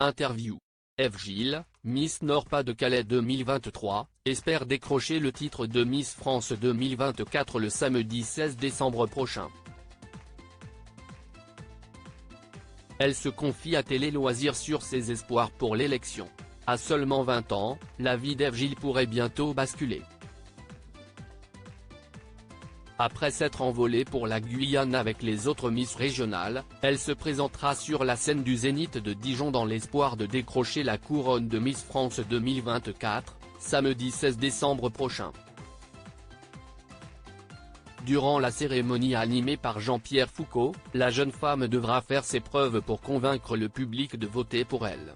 Interview. Ève Gilles, Miss Nord-Pas-de-Calais 2023, espère décrocher le titre de Miss France 2024 le samedi 16 décembre prochain. Elle se confie à Télé Loisirs sur ses espoirs pour l'élection. À seulement 20 ans, la vie d'Ève Gilles pourrait bientôt basculer. Après s'être envolée pour la Guyane avec les autres Miss régionales, elle se présentera sur la scène du Zénith de Dijon dans l'espoir de décrocher la couronne de Miss France 2024, samedi 16 décembre prochain. Durant la cérémonie animée par Jean-Pierre Foucault, la jeune femme devra faire ses preuves pour convaincre le public de voter pour elle.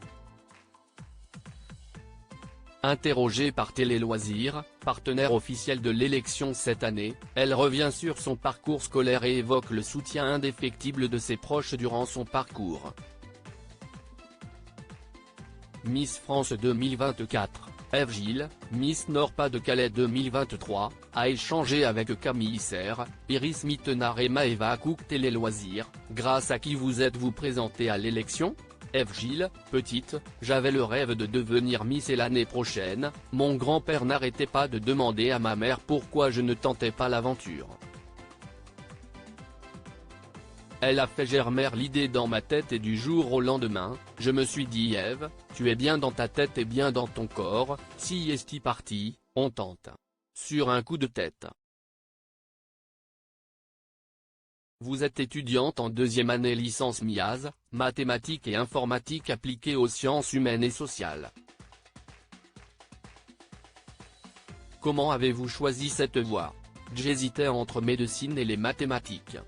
Interrogée par Télé Loisirs, partenaire officiel de l'élection cette année, elle revient sur son parcours scolaire et évoque le soutien indéfectible de ses proches durant son parcours. Miss France 2024, Ève Gilles, Miss Nord-Pas-de-Calais 2023, a échangé avec Camille Serre, Iris Mittenard et Maëva Cook. Télé Loisirs, grâce à qui vous êtes-vous présentée à l'élection ? Ève Gilles, petite, j'avais le rêve de devenir Miss et l'année prochaine, mon grand-père n'arrêtait pas de demander à ma mère pourquoi je ne tentais pas l'aventure. Elle a fait germer l'idée dans ma tête et du jour au lendemain, je me suis dit Ève, tu es bien dans ta tête et bien dans ton corps, si est parti, on tente. Sur un coup de tête. Vous êtes étudiante en deuxième année licence MIAS, mathématiques et informatique appliquée aux sciences humaines et sociales. Comment avez-vous choisi cette voie ? J'hésitais entre médecine et les mathématiques.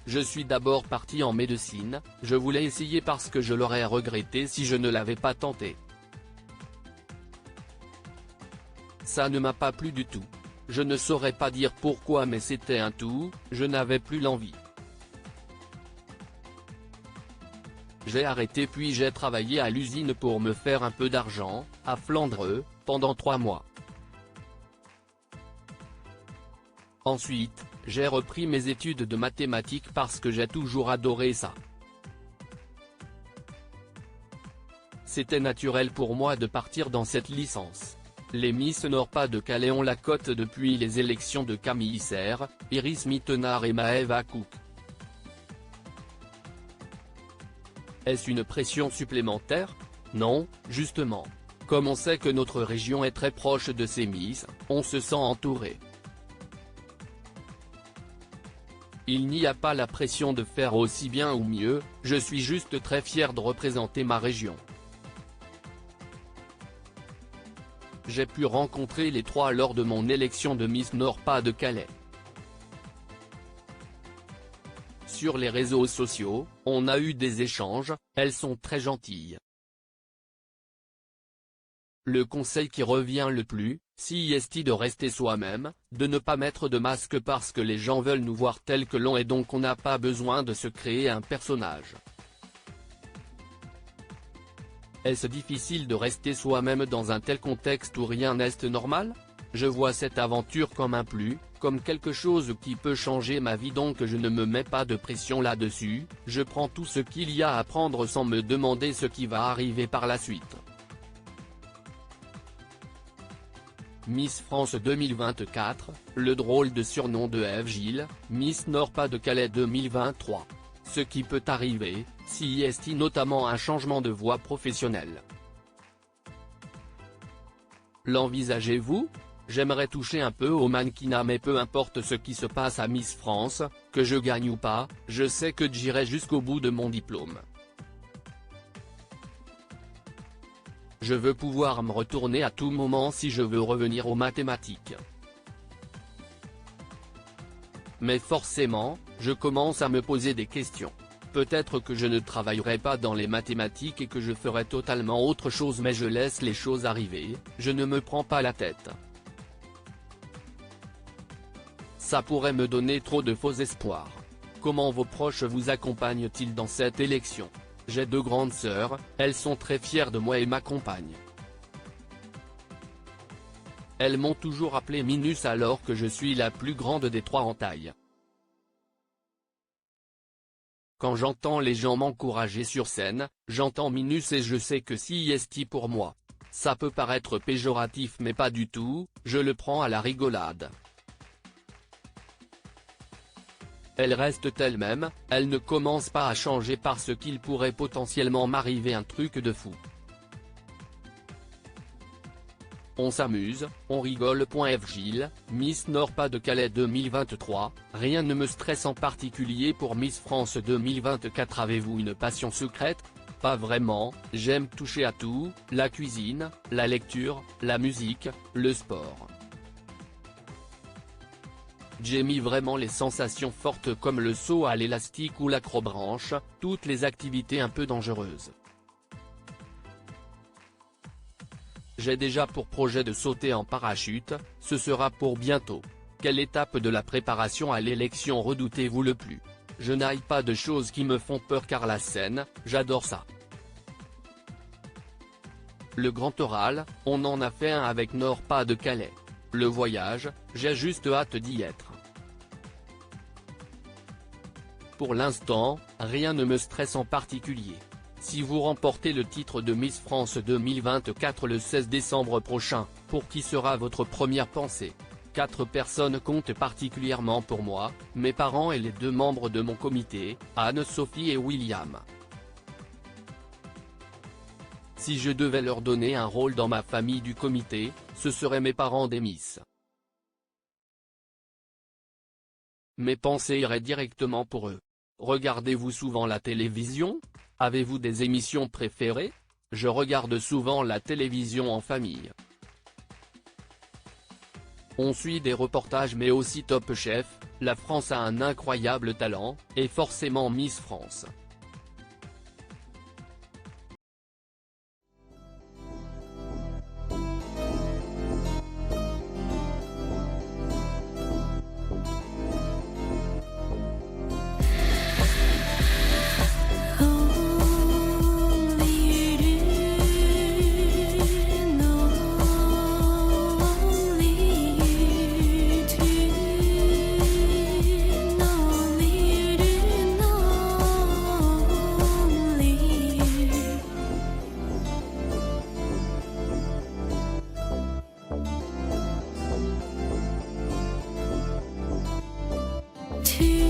Je suis d'abord partie en médecine, je voulais essayer parce que je l'aurais regretté si je ne l'avais pas tenté. Ça ne m'a pas plu du tout. Je ne saurais pas dire pourquoi mais c'était un tout, je n'avais plus l'envie. J'ai arrêté puis j'ai travaillé à l'usine pour me faire un peu d'argent, à Flandreux, pendant 3 mois. Ensuite, j'ai repris mes études de mathématiques parce que j'ai toujours adoré ça. C'était naturel pour moi de partir dans cette licence. Les Miss Nord-Pas-de-Calais ont la cote depuis les élections de Camille Serre, Iris Mittenard et Maëva Cook. Est-ce une pression supplémentaire ? Non, justement. Comme on sait que notre région est très proche de ces Miss, on se sent entouré. Il n'y a pas la pression de faire aussi bien ou mieux, je suis juste très fier de représenter ma région. J'ai pu rencontrer les 3 lors de mon élection de Miss Nord-Pas-de-Calais. Sur les réseaux sociaux, on a eu des échanges, elles sont très gentilles. Le conseil qui revient le plus, si est de rester soi-même, de ne pas mettre de masque parce que les gens veulent nous voir tels que l'on est donc on n'a pas besoin de se créer un personnage. Est-ce difficile de rester soi-même dans un tel contexte où rien n'est normal ? Je vois cette aventure comme un plus, comme quelque chose qui peut changer ma vie donc je ne me mets pas de pression là-dessus, je prends tout ce qu'il y a à prendre sans me demander ce qui va arriver par la suite. Miss France 2024, le drôle de surnom de Ève Gilles, Miss Nord-Pas-de-Calais 2023. Ce qui peut arriver, si est notamment un changement de voie professionnelle. L'envisagez-vous ? J'aimerais toucher un peu au mannequinat mais peu importe ce qui se passe à Miss France, que je gagne ou pas, je sais que j'irai jusqu'au bout de mon diplôme. Je veux pouvoir me retourner à tout moment si je veux revenir aux mathématiques. Mais forcément, je commence à me poser des questions. Peut-être que je ne travaillerai pas dans les mathématiques et que je ferai totalement autre chose mais je laisse les choses arriver, je ne me prends pas la tête. Ça pourrait me donner trop de faux espoirs. Comment vos proches vous accompagnent-ils dans cette élection ? J'ai 2 grandes sœurs, elles sont très fières de moi et m'accompagnent. Elles m'ont toujours appelé Minus alors que je suis la plus grande des 3 en taille. Quand j'entends les gens m'encourager sur scène, j'entends Minus et je sais que si est pour moi. Ça peut paraître péjoratif mais pas du tout, je le prends à la rigolade. Elle reste elle-même, elle ne commence pas à changer parce qu'il pourrait potentiellement m'arriver un truc de fou. On s'amuse, on rigole. F. Gilles, Miss Nord-Pas-de-Calais 2023, rien ne me stresse en particulier pour Miss France 2024. Avez-vous une passion secrète? Pas vraiment, j'aime toucher à tout, la cuisine, la lecture, la musique, le sport. J'aime vraiment les sensations fortes comme le saut à l'élastique ou l'acrobranche, toutes les activités un peu dangereuses. J'ai déjà pour projet de sauter en parachute, ce sera pour bientôt. Quelle étape de la préparation à l'élection redoutez-vous le plus? Je n'aille pas de choses qui me font peur car la scène, j'adore ça. Le grand oral, on en a fait un avec Nord-Pas-de-Calais. Le voyage, j'ai juste hâte d'y être. Pour l'instant, rien ne me stresse en particulier. Si vous remportez le titre de Miss France 2024 le 16 décembre prochain, pour qui sera votre première pensée? 4 personnes comptent particulièrement pour moi, mes parents et les 2 membres de mon comité, Anne-Sophie et William. Si je devais leur donner un rôle dans ma famille du comité, ce seraient mes parents des Miss. Mes pensées iraient directement pour eux. Regardez-vous souvent la télévision? Avez-vous des émissions préférées? Je regarde souvent la télévision en famille. On suit des reportages mais aussi Top Chef, la France a un incroyable talent, et forcément Miss France. To